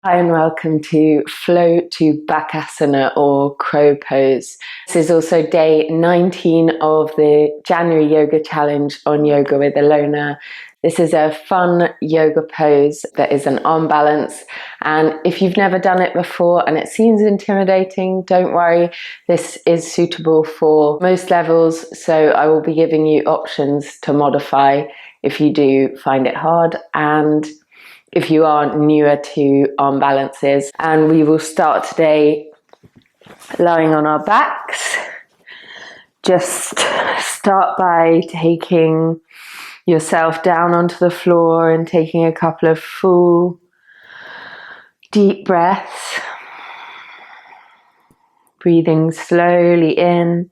Hi and welcome to Flow to Bakasana or Crow Pose. This is also day 19 of the January Yoga Challenge on Yoga with Alona. This is a fun yoga pose that is an arm balance, and if you've never done it before and it seems intimidating, don't worry, this is suitable for most levels, so I will be giving you options to modify if you do find it hard and if you are newer to arm balances. And we will start today lying on our backs. Just start by taking yourself down onto the floor and taking a couple of full deep breaths. Breathing slowly in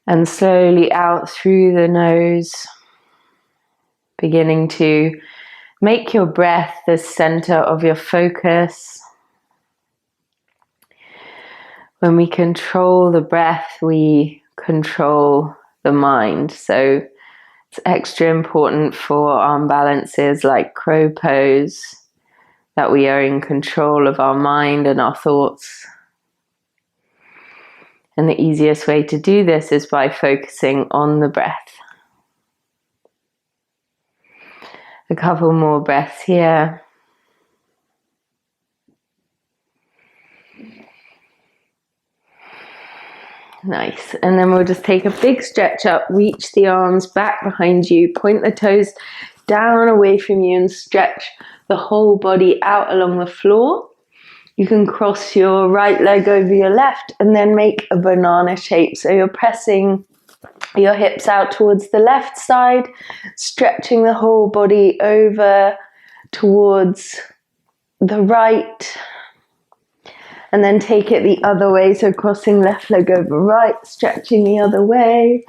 and slowly out through the nose. Beginning to make your breath the center of your focus. When we control the breath, we control the mind. So it's extra important for arm balances like crow pose that we are in control of our mind and our thoughts. And the easiest way to do this is by focusing on the breath. A couple more breaths here. Nice. And then we'll just take a big stretch up, reach the arms back behind you, point the toes down away from you and stretch the whole body out along the floor. You can cross your right leg over your left and then make a banana shape. So you're pressing your hips out towards the left side, stretching the whole body over towards the right, and then take it the other way, so crossing left leg over right, stretching the other way.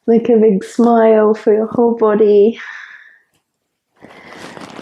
Make a big smile for your whole body.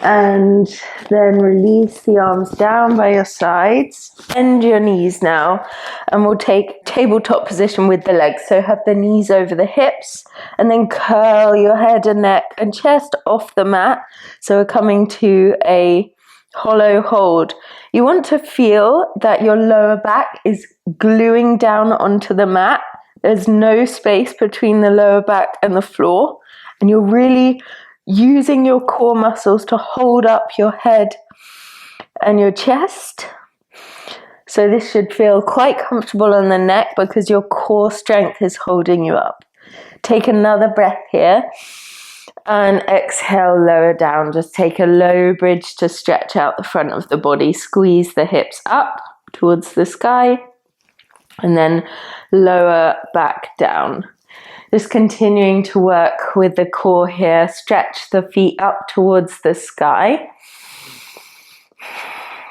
And then release the arms down by your sides. Bend your knees now, and we'll take tabletop position with the legs. So have the knees over the hips, and then curl your head and neck and chest off the mat. So we're coming to a hollow hold. You want to feel that your lower back is gluing down onto the mat. There's no space between the lower back and the floor, and you're really using your core muscles to hold up your head and your chest. So this should feel quite comfortable on the neck because your core strength is holding you up. Take another breath here and exhale, lower down. Just take a low bridge to stretch out the front of the body. Squeeze the hips up towards the sky and then lower back down. Just continuing to work with the core here. Stretch the feet up towards the sky.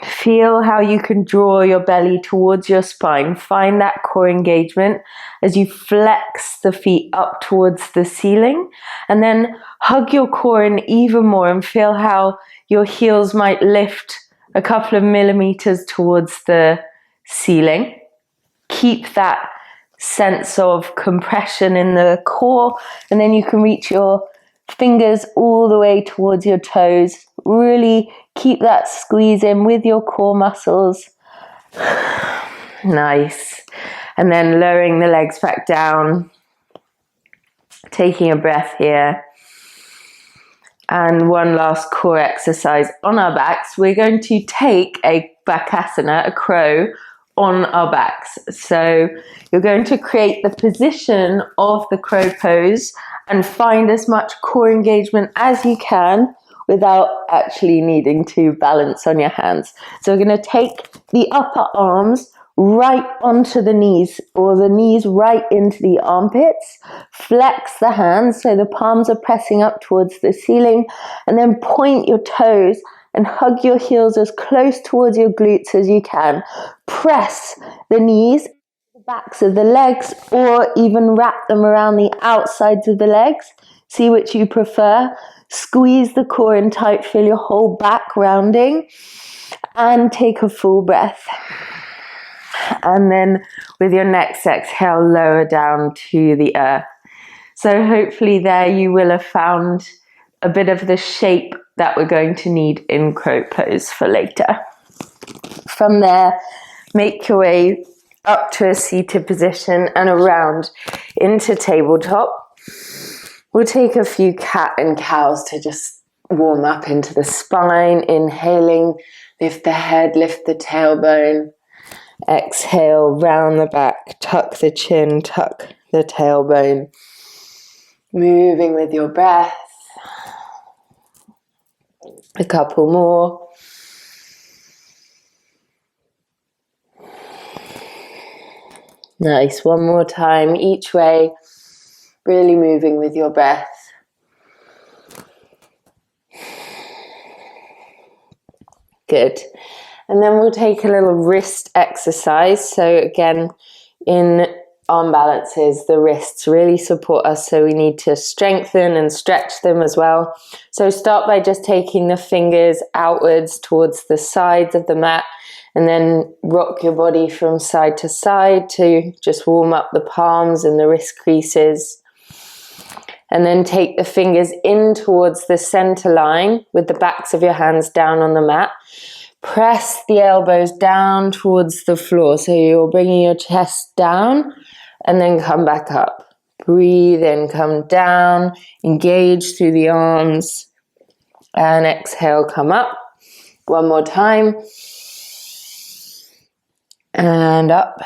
Feel how you can draw your belly towards your spine. Find that core engagement as you flex the feet up towards the ceiling. And then hug your core in even more and feel how your heels might lift a couple of millimeters towards the ceiling. Keep that sense of compression in the core, and then you can reach your fingers all the way towards your toes. Really keep that squeeze in with your core muscles. Nice. And then lowering the legs back down, taking a breath here. And one last core exercise on our backs. We're going to take a Bakasana, a crow, on our backs. So you're going to create the position of the crow pose and find as much core engagement as you can without actually needing to balance on your hands. So we're going to take the upper arms right onto the knees, or the knees right into the armpits. Flex the hands so the palms are pressing up towards the ceiling, and then point your toes and hug your heels as close towards your glutes as you can. Press the knees, the backs of the legs, or even wrap them around the outsides of the legs. See which you prefer. Squeeze the core in tight, feel your whole back rounding, and take a full breath. And then with your next exhale, lower down to the earth. So hopefully there you will have found a bit of the shape that we're going to need in crow pose for later. From there, make your way up to a seated position and around into tabletop. We'll take a few cat and cows to just warm up into the spine. Inhaling, lift the head, lift the tailbone. Exhale, round the back, tuck the chin, tuck the tailbone. Moving with your breath. A couple more. Nice, one more time, each way, really moving with your breath. Good. And then we'll take a little wrist exercise. So again, in arm balances, the wrists really support us, so we need to strengthen and stretch them as well. So start by just taking the fingers outwards towards the sides of the mat, and then rock your body from side to side to just warm up the palms and the wrist creases. And then take the fingers in towards the center line with the backs of your hands down on the mat. Press the elbows down towards the floor. So you're bringing your chest down and then come back up. Breathe in, come down, engage through the arms, and exhale, come up. One more time. And up.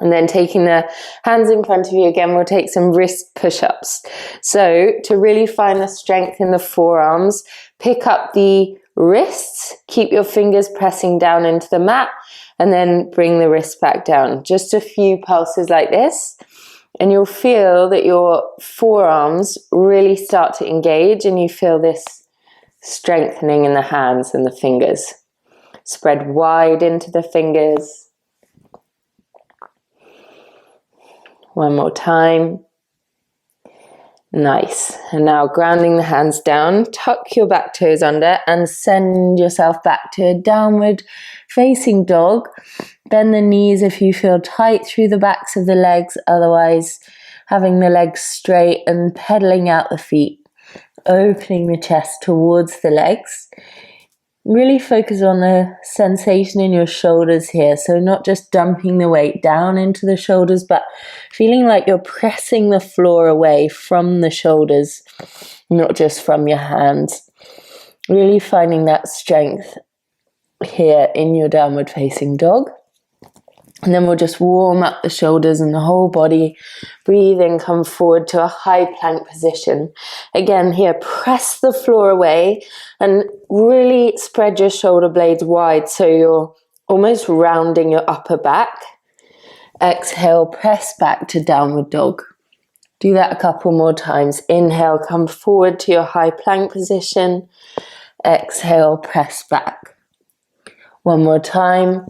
And then taking the hands in front of you again, we'll take some wrist push-ups. So to really find the strength in the forearms, pick up the wrists, keep your fingers pressing down into the mat, and then bring the wrists back down. Just a few pulses like this, and you'll feel that your forearms really start to engage, and you feel this strengthening in the hands and the fingers. Spread wide into the fingers. One more time. Nice. And now grounding the hands down, tuck your back toes under and send yourself back to a downward facing dog. Bend the knees if you feel tight through the backs of the legs, otherwise having the legs straight and pedaling out the feet, opening the chest towards the legs. Really focus on the sensation in your shoulders here. So not just dumping the weight down into the shoulders, but feeling like you're pressing the floor away from the shoulders, not just from your hands. Really finding that strength here in your downward facing dog. And then we'll just warm up the shoulders and the whole body. Breathe in, come forward to a high plank position. Again, here, press the floor away and really spread your shoulder blades wide so you're almost rounding your upper back. Exhale, press back to downward dog. Do that a couple more times. Inhale, come forward to your high plank position. Exhale, press back. One more time.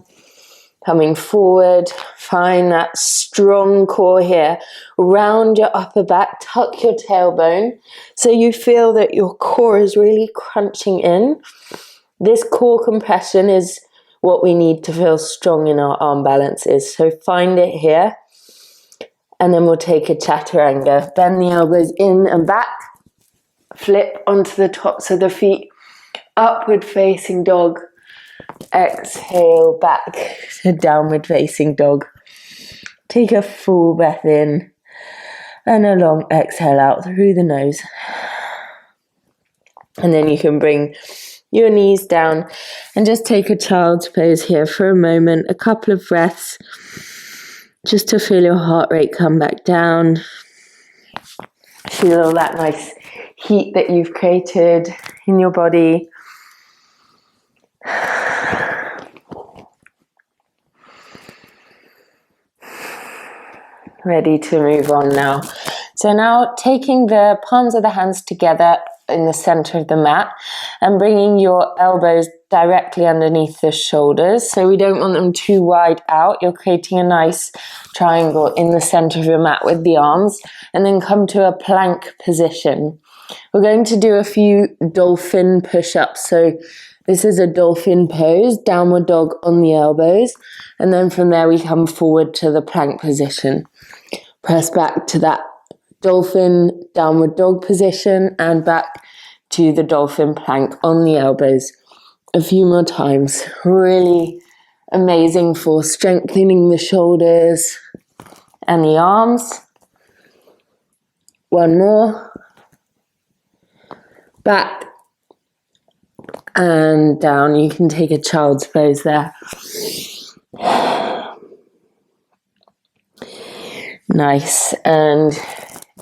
Coming forward, find that strong core here. Round your upper back, tuck your tailbone so you feel that your core is really crunching in. This core compression is what we need to feel strong in our arm balances. So find it here. And then we'll take a chaturanga. Bend the elbows in and back. Flip onto the tops of the feet. Upward facing dog. Exhale back to downward facing dog. Take a full breath in and a long exhale out through the nose. And then you can bring your knees down and just take a child's pose here for a moment, a couple of breaths, just to feel your heart rate come back down. Feel that nice heat that you've created in your body. Ready to move on now. So now taking the palms of the hands together in the center of the mat and bringing your elbows directly underneath the shoulders. So we don't want them too wide out. You're creating a nice triangle in the center of your mat with the arms, and then come to a plank position. We're going to do a few dolphin push-ups. So this is a dolphin pose, downward dog on the elbows. And then from there we come forward to the plank position. Press back to that dolphin downward dog position and back to the dolphin plank on the elbows a few more times. Really amazing for strengthening the shoulders and the arms. One more. Back and down. You can take a child's pose there. Nice. And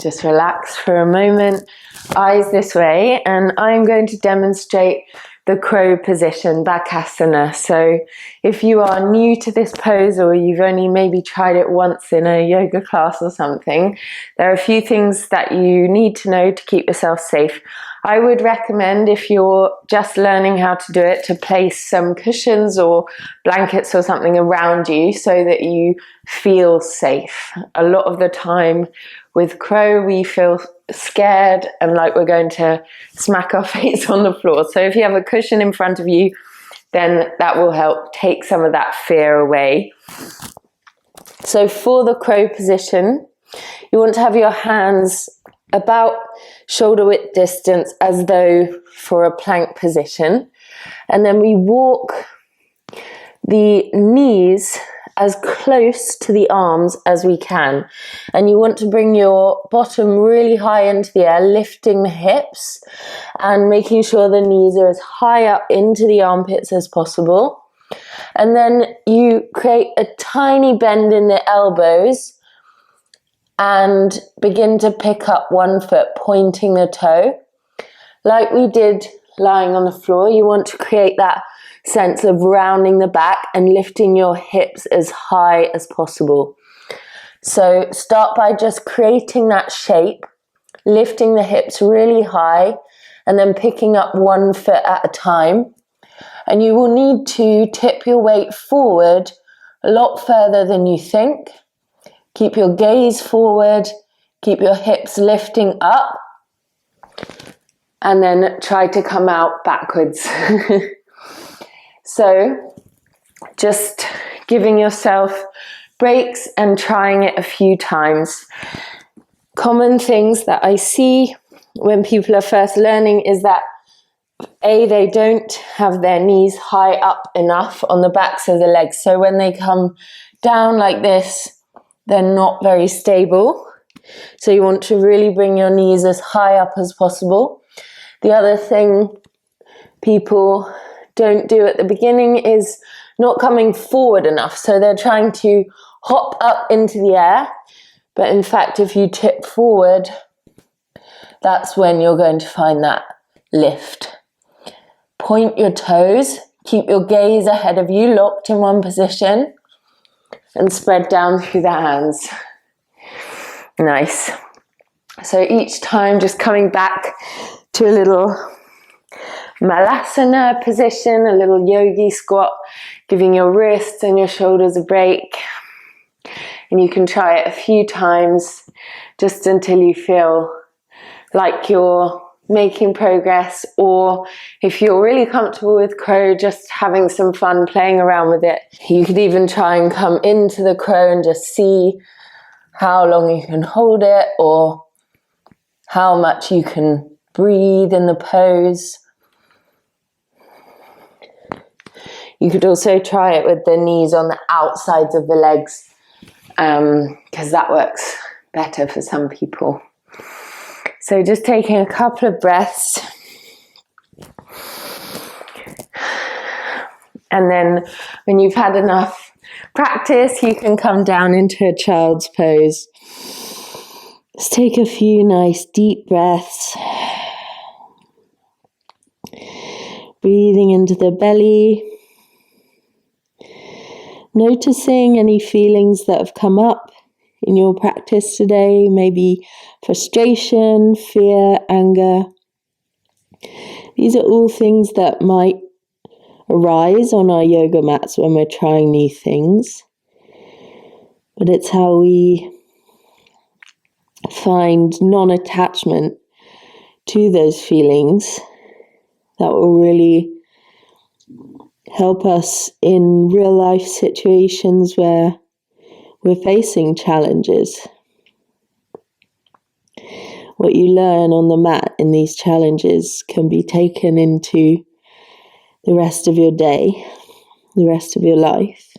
just relax for a moment. Eyes this way. And I'm going to demonstrate the crow position, Bakasana. So if you are new to this pose or you've only maybe tried it once in a yoga class or something, there are a few things that you need to know to keep yourself safe. I would recommend, if you're just learning how to do it, to place some cushions or blankets or something around you so that you feel safe. A lot of the time with crow, we feel scared and like we're going to smack our face on the floor. So if you have a cushion in front of you, then that will help take some of that fear away. So for the crow position, you want to have your hands about shoulder width distance as though for a plank position. And then we walk the knees as close to the arms as we can. And you want to bring your bottom really high into the air, lifting the hips and making sure the knees are as high up into the armpits as possible. And then you create a tiny bend in the elbows and begin to pick up one foot, pointing the toe. Like we did lying on the floor, you want to create that sense of rounding the back and lifting your hips as high as possible. So start by just creating that shape, lifting the hips really high, and then picking up one foot at a time. And you will need to tip your weight forward a lot further than you think. Keep your gaze forward, keep your hips lifting up, and then try to come out backwards. So just giving yourself breaks and trying it a few times. Common things that I see when people are first learning is that they don't have their knees high up enough on the backs of the legs. So when they come down like this, they're not very stable. So you want to really bring your knees as high up as possible. The other thing people don't do at the beginning is not coming forward enough. So they're trying to hop up into the air. But in fact, if you tip forward, that's when you're going to find that lift. Point your toes. Keep your gaze ahead of you, locked in one position. And spread down through the hands. Nice. So each time just coming back to a little malasana position, a little yogi squat, giving your wrists and your shoulders a break. And you can try it a few times just until you feel like you're making progress, or if you're really comfortable with crow, just having some fun playing around with it. You could even try and come into the crow and just see how long you can hold it or how much you can breathe in the pose. You could also try it with the knees on the outsides of the legs, because that works better for some people. So just taking a couple of breaths. And then when you've had enough practice, you can come down into a child's pose. Just take a few nice deep breaths. Breathing into the belly. Noticing any feelings that have come up in your practice today, maybe frustration, fear, anger. These are all things that might arise on our yoga mats when we're trying new things. But it's how we find non-attachment to those feelings that will really help us in real life situations where we're facing challenges. what you learn on the mat in these challenges can be taken into the rest of your day, the rest of your life.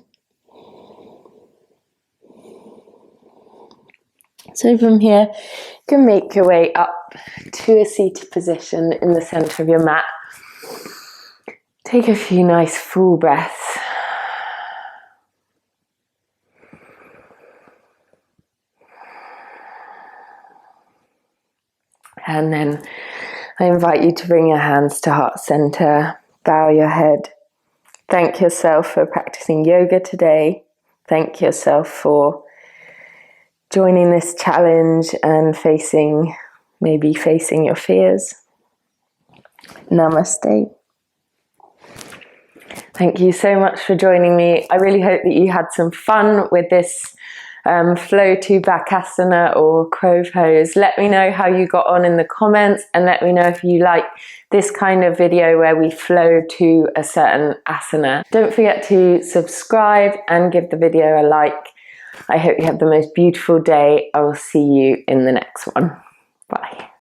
So from here, you can make your way up to a seated position in the center of your mat. Take a few nice full breaths. And then I invite you to bring your hands to heart center, bow your head. Thank yourself for practicing yoga today. Thank yourself for joining this challenge and maybe facing your fears. Namaste. Thank you so much for joining me. I really hope that you had some fun with this flow to Bakasana or crow pose. Let me know how you got on in the comments, and let me know if you like this kind of video where we flow to a certain asana. Don't forget to subscribe and give the video a like. I hope you have the most beautiful day. I will see you in the next one. Bye.